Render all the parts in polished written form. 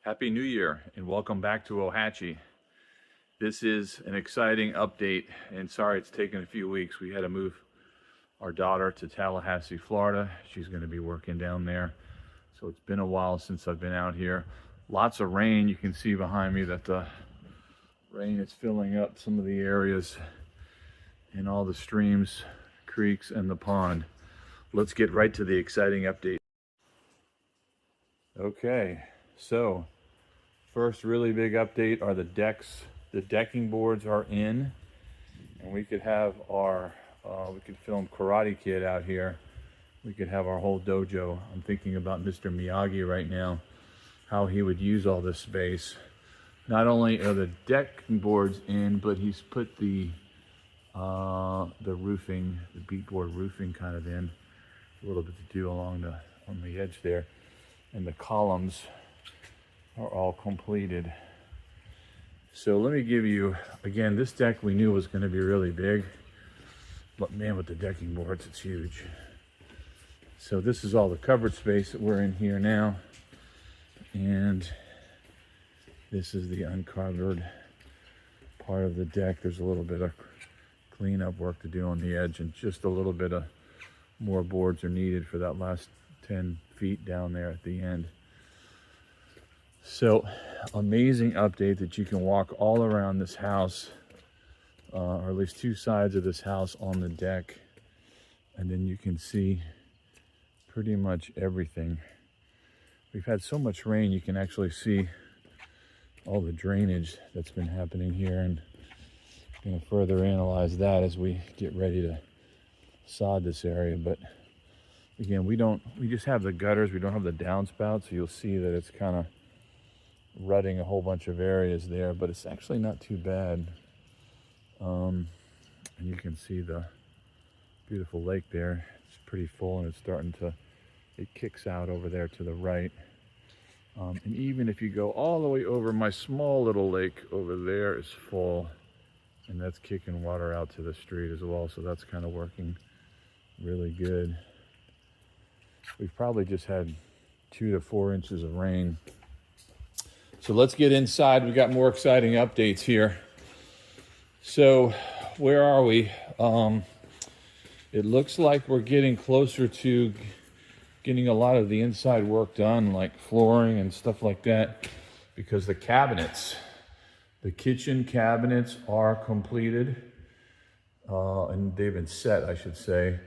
Happy New Year and welcome back to Ohatchee. This is an exciting update, and sorry it's taken a few weeks. We had to move our daughter to Tallahassee, Florida. She's going to be working down there. So it's been a while since I've been out here. Lots of rain. You can see behind me that the rain is filling up some of the areas in all the streams, creeks, and the pond. Let's get right to the exciting update. Okay, so first really big update are the decks. The decking boards are in, and we could have our, we could film Karate Kid out here. We could have our whole dojo. I'm thinking about Mr. Miyagi right now, how he would use all this space. Not only are the decking boards in, but he's put the roofing, the beadboard roofing kind of in. A little bit to do along on the edge there. And the columns are all completed. So let me give you, again, this deck we knew was going to be really big, but man, with the decking boards, it's huge. So this is all the covered space that we're in here now. And this is the uncovered part of the deck. There's a little bit of cleanup work to do on the edge, and just a little bit of more boards are needed for that last 10 feet down there at the end. So amazing update that you can walk all around this house, or at least two sides of this house on the deck, and then you can see pretty much everything. We've had so much rain, you can actually see all the drainage that's been happening here, and I'm going to further analyze that as we get ready to sod this area. But again, we just have the gutters, we don't have the downspout, so you'll see that it's kind of rutting a whole bunch of areas there, but it's actually not too bad. And you can see the beautiful lake there. It's pretty full, and it's starting to, it kicks out over there to the right. And even if you go all the way over, my small little lake over there is full, and that's kicking water out to the street as well, so that's kind of working really good. We've probably just had 2 to 4 inches of rain. So let's get inside. We got more exciting updates here. So where are we? It looks like we're getting closer to getting a lot of the inside work done, like flooring and stuff like that, because the cabinets, the kitchen cabinets are completed, and they've been set, I should say.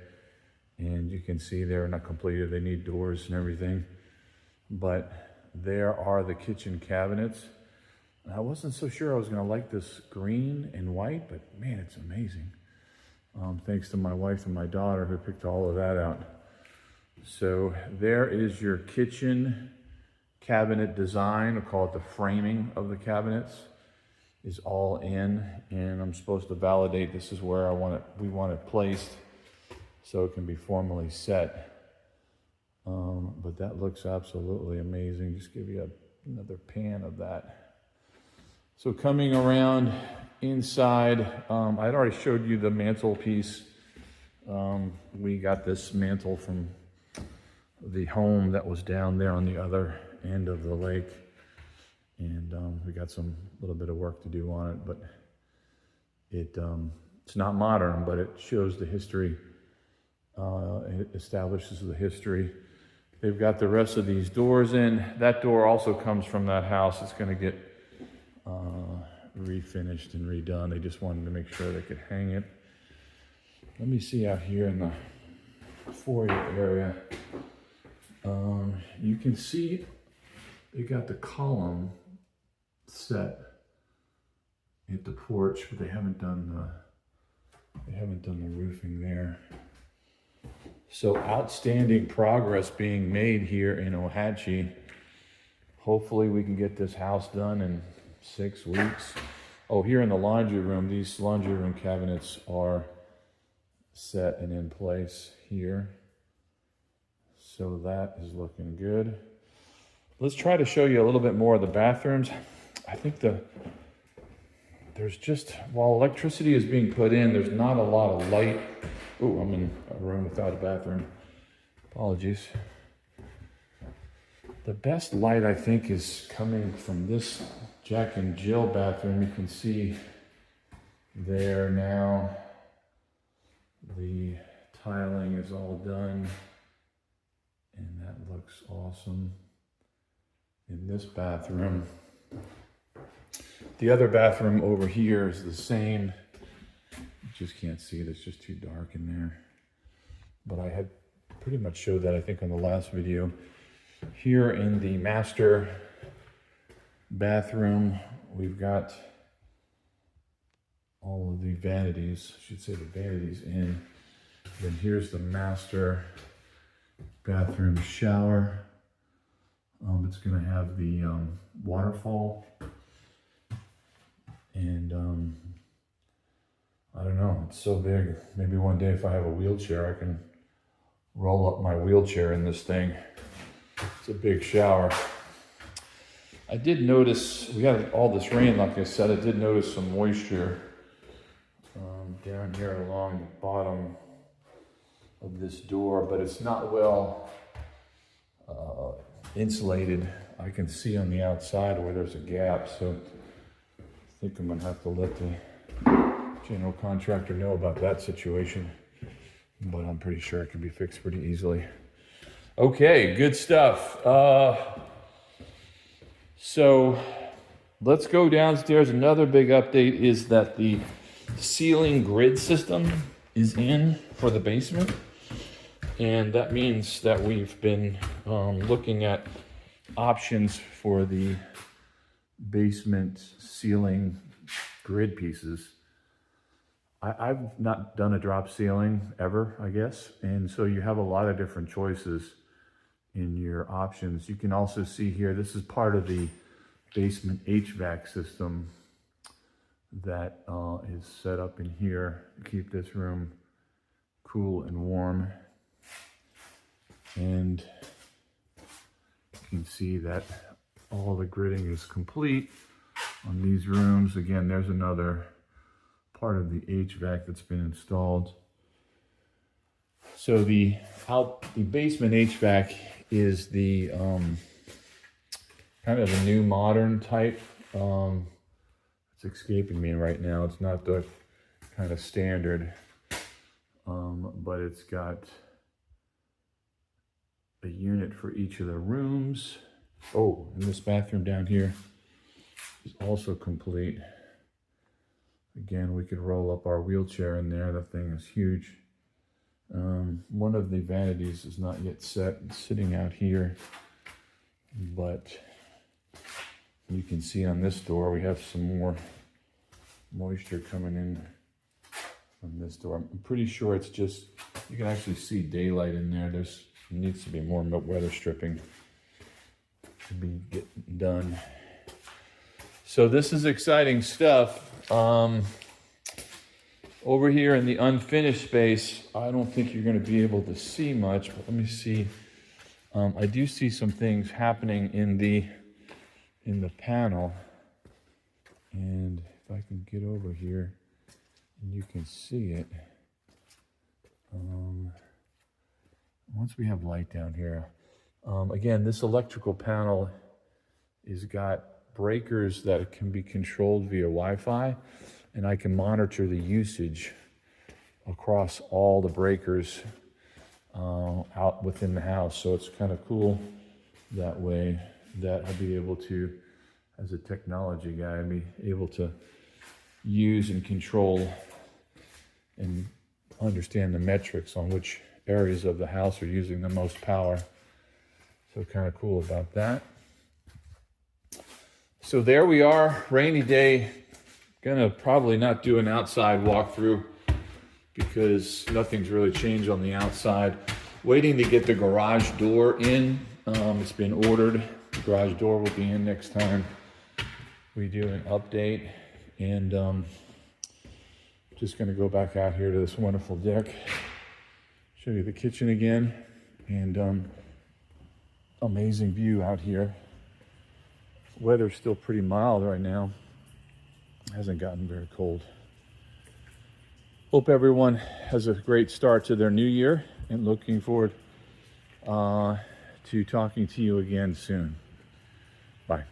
And you can see they're not completed. They need doors and everything. But there are the kitchen cabinets. And I wasn't so sure I was going to like this green and white, but man, it's amazing. Thanks to my wife and my daughter who picked all of that out. So there is your kitchen cabinet design. We'll call it the framing of the cabinets is all in. And I'm supposed to validate this is where we want it placed, so it can be formally set. But that looks absolutely amazing. Just give you another pan of that. So coming around inside, I'd already showed you the mantle piece. We got this mantle from the home that was down there on the other end of the lake. And we got some little bit of work to do on it, but it's not modern, but it shows the history. It establishes the history. They've got the rest of these doors in. That door also comes from that house. It's going to get refinished and redone. They just wanted to make sure they could hang it. Let me see out here in the foyer area. You can see they got the column set at the porch, but they haven't done the roofing there. So outstanding progress being made here in Ohatchee. Hopefully we can get this house done in 6 weeks. Oh, here in the laundry room, these laundry room cabinets are set and in place here. So that is looking good. Let's try to show you a little bit more of the bathrooms. I think there's just, while electricity is being put in, there's not a lot of light. Oh, I'm in a room without a bathroom. Apologies. The best light, I think, is coming from this Jack and Jill bathroom. You can see there now the tiling is all done, and that looks awesome. In this bathroom, the other bathroom over here is the same. You just can't see it, it's just too dark in there. But I had pretty much showed that, I think, on the last video. Here in the master bathroom, we've got all of the vanities, I should say the vanities in. Then here's the master bathroom shower. It's gonna have the waterfall. And I don't know, it's so big. Maybe one day if I have a wheelchair, I can roll up my wheelchair in this thing. It's a big shower. I did notice, we had all this rain, like I said, I did notice some moisture down here along the bottom of this door, but it's not well insulated. I can see on the outside where there's a gap, so I think I'm gonna have to let the general contractor know about that situation, but I'm pretty sure it can be fixed pretty easily. Okay, good stuff. So let's go downstairs. Another big update is that the ceiling grid system is in for the basement. And that means that we've been looking at options for the basement ceiling grid pieces. I've not done a drop ceiling ever, I guess. And so you have a lot of different choices in your options. You can also see here, this is part of the basement HVAC system that is set up in here to keep this room cool and warm. And you can see that all the gridding is complete on these rooms. Again, there's another part of the HVAC that's been installed. So the basement HVAC is the kind of a new modern type. It's escaping me right now. It's not the kind of standard, but it's got a unit for each of the rooms. Oh, and this bathroom down here is also complete. Again, we could roll up our wheelchair in there. That thing is huge. One of the vanities is not yet set. It's sitting out here, but you can see on this door we have some more moisture coming in from this door. I'm pretty sure it's just, you can actually see daylight in there. There needs to be more weather stripping to be getting done. So this is exciting stuff. Over here in the unfinished space, I don't think you're going to be able to see much, but let me see. I do see some things happening in the panel, and if I can get over here and you can see it. Once we have light down here, again, this electrical panel has got breakers that can be controlled via Wi-Fi, and I can monitor the usage across all the breakers out within the house. So it's kind of cool that way, that I'll be able to, as a technology guy, be able to use and control and understand the metrics on which areas of the house are using the most power. So kind of cool about that. So there we are, rainy day. Gonna probably not do an outside walkthrough because nothing's really changed on the outside. Waiting to get the garage door in. It's been ordered. The garage door will be in next time we do an update. And just gonna go back out here to this wonderful deck. Show you the kitchen again. And amazing view out here. Weather's still pretty mild right now. Hasn't gotten very cold. Hope everyone has a great start to their new year, and looking forward to talking to you again soon. Bye.